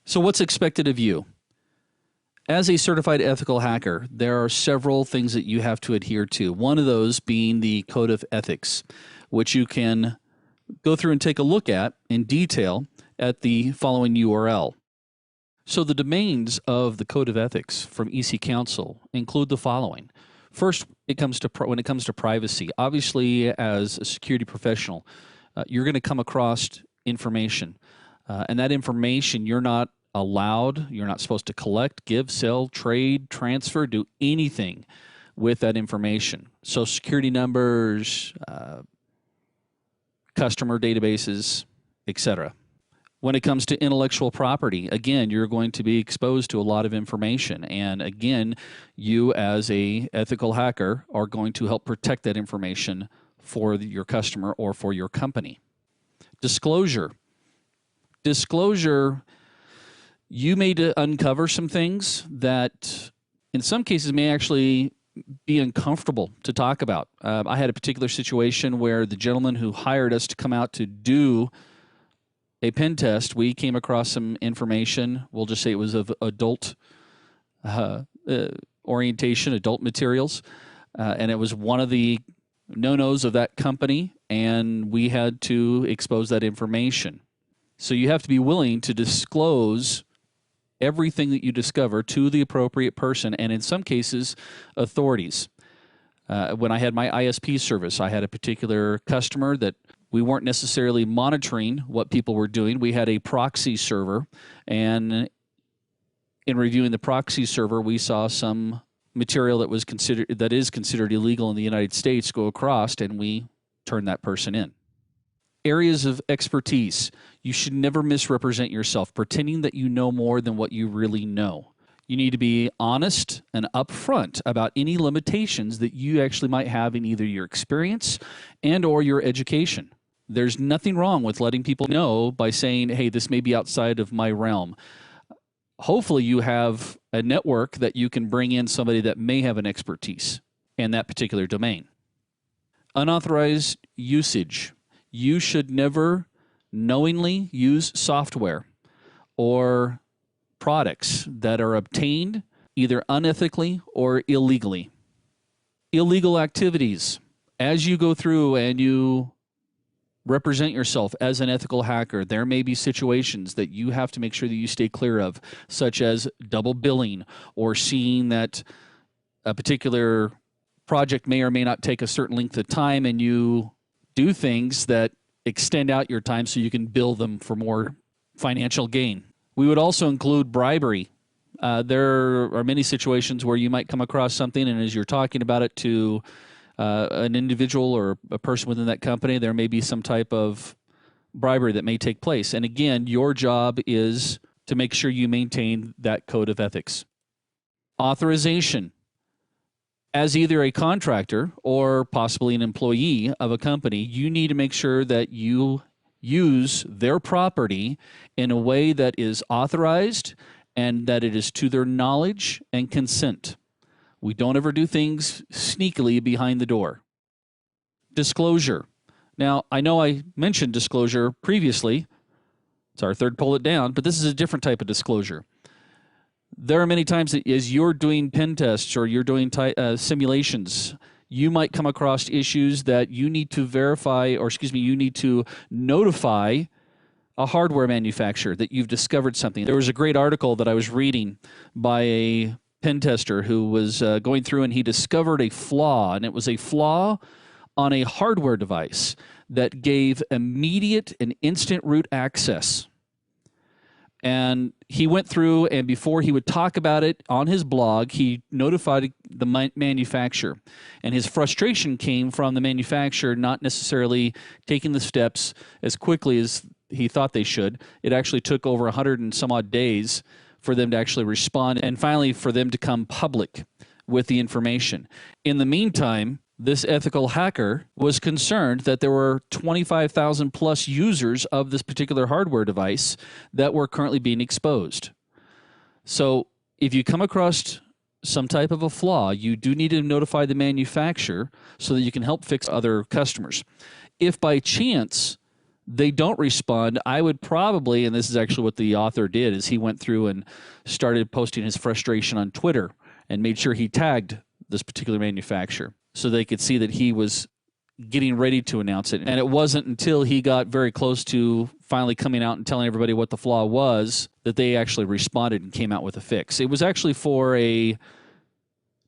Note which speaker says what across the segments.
Speaker 1: So what's expected of you? As a certified ethical hacker, there are several things that you have to adhere to. One of those being the Code of Ethics, which you can go through and take a look at in detail at the following URL. So the domains of the Code of Ethics from EC Council include the following. First, when it comes to privacy, obviously as a security professional, you're going to come across information. And that information you're not supposed to collect, give, sell, trade, transfer, do anything with that information. Social security numbers, customer databases, etc. When it comes to intellectual property, again, you're going to be exposed to a lot of information. And again, you as a ethical hacker are going to help protect that information for your customer or for your company. Disclosure. Disclosure, you may uncover some things that in some cases may actually be uncomfortable to talk about. I had a particular situation where the gentleman who hired us to come out to do a pen test, we came across some information. We'll just say it was of adult orientation, adult materials, and it was one of the no-nos of that company, and we had to expose that information. So you have to be willing to disclose everything that you discover to the appropriate person, and in some cases, authorities. When I had my ISP service, I had a particular customer that we weren't necessarily monitoring what people were doing. We had a proxy server, and in reviewing the proxy server, we saw some material that is considered illegal in the United States go across, and we turned that person in. Areas of expertise. You should never misrepresent yourself, pretending that you know more than what you really know. You need to be honest and upfront about any limitations that you actually might have in either your experience and or your education. There's nothing wrong with letting people know by saying, hey, this may be outside of my realm. Hopefully you have a network that you can bring in somebody that may have an expertise in that particular domain. Unauthorized usage. You should never knowingly use software or products that are obtained either unethically or illegally. Illegal activities. As you go through and you represent yourself as an ethical hacker, there may be situations that you have to make sure that you stay clear of, such as double billing or seeing that a particular project may or may not take a certain length of time and you do things that extend out your time so you can bill them for more financial gain. We would also include bribery. There are many situations where you might come across something, and as you're talking about it to an individual or a person within that company, there may be some type of bribery that may take place. And again, your job is to make sure you maintain that code of ethics. Authorization. As either a contractor or possibly an employee of a company, you need to make sure that you use their property in a way that is authorized and that it is to their knowledge and consent. We don't ever do things sneakily behind the door. Disclosure. Now, I know I mentioned disclosure previously. It's our third pull it down, but this is a different type of disclosure. There are many times that as you're doing pen tests or you're doing simulations, you might come across issues that you need to verify, or you need to notify a hardware manufacturer that you've discovered something. There was a great article that I was reading by a pen tester who was going through and he discovered a flaw, and it was a flaw on a hardware device that gave immediate and instant root access. And he went through, and before he would talk about it on his blog, he notified the manufacturer. And his frustration came from the manufacturer not necessarily taking the steps as quickly as he thought they should. It actually took over 100 and some odd days for them to actually respond, and finally for them to come public with the information. In the meantime, this ethical hacker was concerned that there were 25,000 plus users of this particular hardware device that were currently being exposed. So if you come across some type of a flaw, you do need to notify the manufacturer so that you can help fix other customers. If by chance they don't respond, I would probably, and this is actually what the author did, is he went through and started posting his frustration on Twitter and made sure he tagged this particular manufacturer so they could see that he was getting ready to announce it. And it wasn't until he got very close to finally coming out and telling everybody what the flaw was that they actually responded and came out with a fix. It was actually for a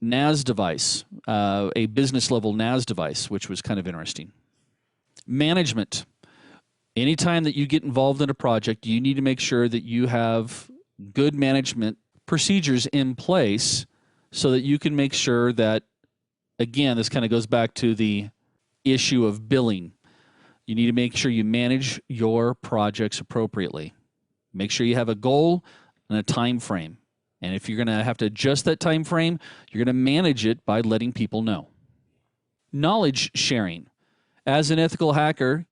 Speaker 1: NAS device, a business level NAS device, which was kind of interesting. Management. Anytime that you get involved in a project, you need to make sure that you have good management procedures in place so that you can make sure that, again, this kind of goes back to the issue of billing. You need to make sure you manage your projects appropriately. Make sure you have a goal and a time frame. And if you're going to have to adjust that time frame, you're going to manage it by letting people know. Knowledge sharing. As an ethical hacker,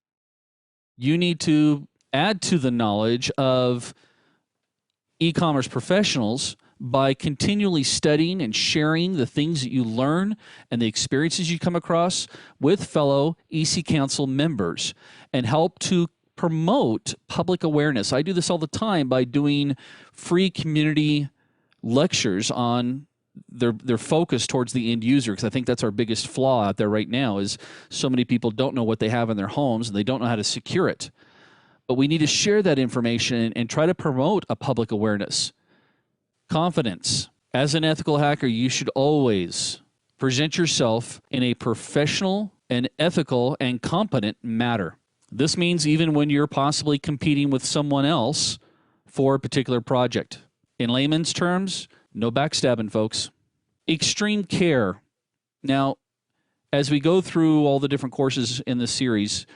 Speaker 1: you need to add to the knowledge of e-commerce professionals by continually studying and sharing the things that you learn and the experiences you come across with fellow EC Council members and help to promote public awareness. I do this all the time by doing free community lectures on their focus towards the end user, because I think that's our biggest flaw out there right now is so many people don't know what they have in their homes and they don't know how to secure it. But we need to share that information and try to promote a public awareness. Confidence. As an ethical hacker, you should always present yourself in a professional and ethical and competent manner. This means even when you're possibly competing with someone else for a particular project. In layman's terms, no backstabbing, folks. Extreme care. Now, as we go through all the different courses in this series,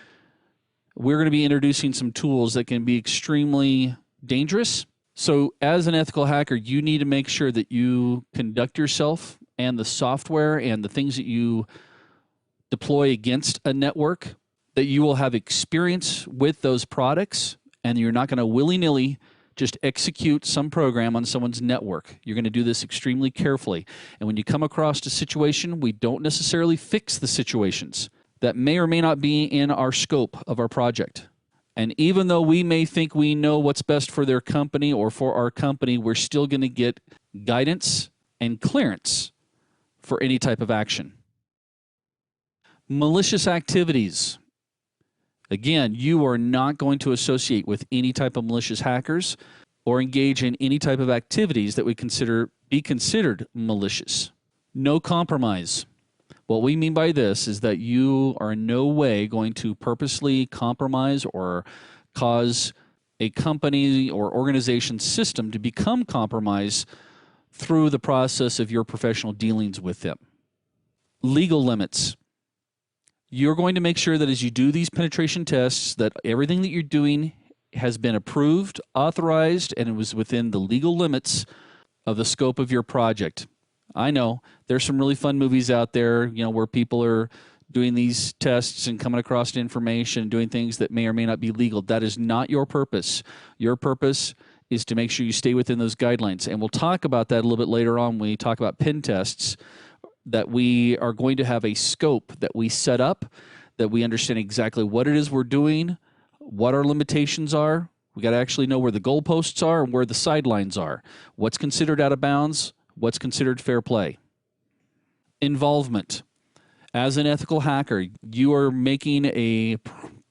Speaker 1: we're going to be introducing some tools that can be extremely dangerous. So as an ethical hacker, you need to make sure that you conduct yourself and the software and the things that you deploy against a network, that you will have experience with those products, and you're not going to willy-nilly just execute some program on someone's network. You're going to do this extremely carefully. And when you come across a situation, we don't necessarily fix the situations that may or may not be in our scope of our project. And even though we may think we know what's best for their company or for our company, we're still going to get guidance and clearance for any type of action. Malicious activities. Again, you are not going to associate with any type of malicious hackers or engage in any type of activities that we be considered malicious. No compromise. What we mean by this is that you are in no way going to purposely compromise or cause a company or organization system to become compromised through the process of your professional dealings with them. Legal limits. You're going to make sure that as you do these penetration tests, that everything that you're doing has been approved, authorized, and it was within the legal limits of the scope of your project. I know there's some really fun movies out there, where people are doing these tests and coming across information, doing things that may or may not be legal. That is not your purpose. Your purpose is to make sure you stay within those guidelines. And we'll talk about that a little bit later on when we talk about pen tests, that we are going to have a scope that we set up, that we understand exactly what it is we're doing, what our limitations are. We got to actually know where the goalposts are and where the sidelines are. What's considered out of bounds, what's considered fair play. Involvement. As an ethical hacker, you are making a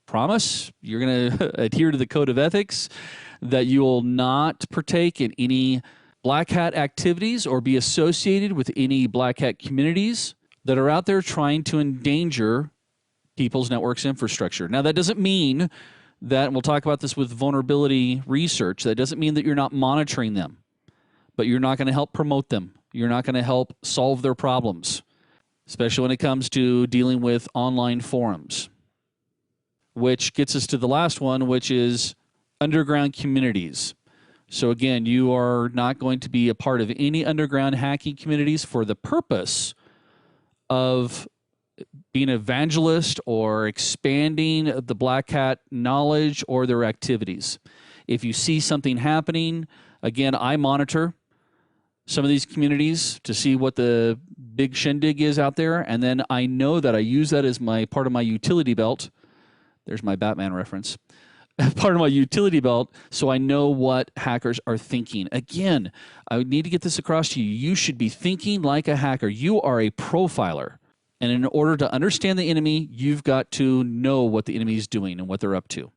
Speaker 1: promise. You're going to adhere to the code of ethics that you will not partake in any black hat activities or be associated with any black hat communities that are out there trying to endanger people's networks infrastructure. Now, that doesn't mean that, and we'll talk about this with vulnerability research, that doesn't mean that you're not monitoring them, but you're not going to help promote them. You're not going to help solve their problems, especially when it comes to dealing with online forums, which gets us to the last one, which is underground communities. So again, you are not going to be a part of any underground hacking communities for the purpose of being an evangelist or expanding the black hat knowledge or their activities. If you see something happening, again, I monitor some of these communities to see what the big shindig is out there, and then I know that I use that as part of my utility belt There's my Batman reference. Part of my utility belt, so I know what hackers are thinking. Again, I would need to get this across to you. You should be thinking like a hacker. You are a profiler. And in order to understand the enemy, you've got to know what the enemy is doing and what they're up to.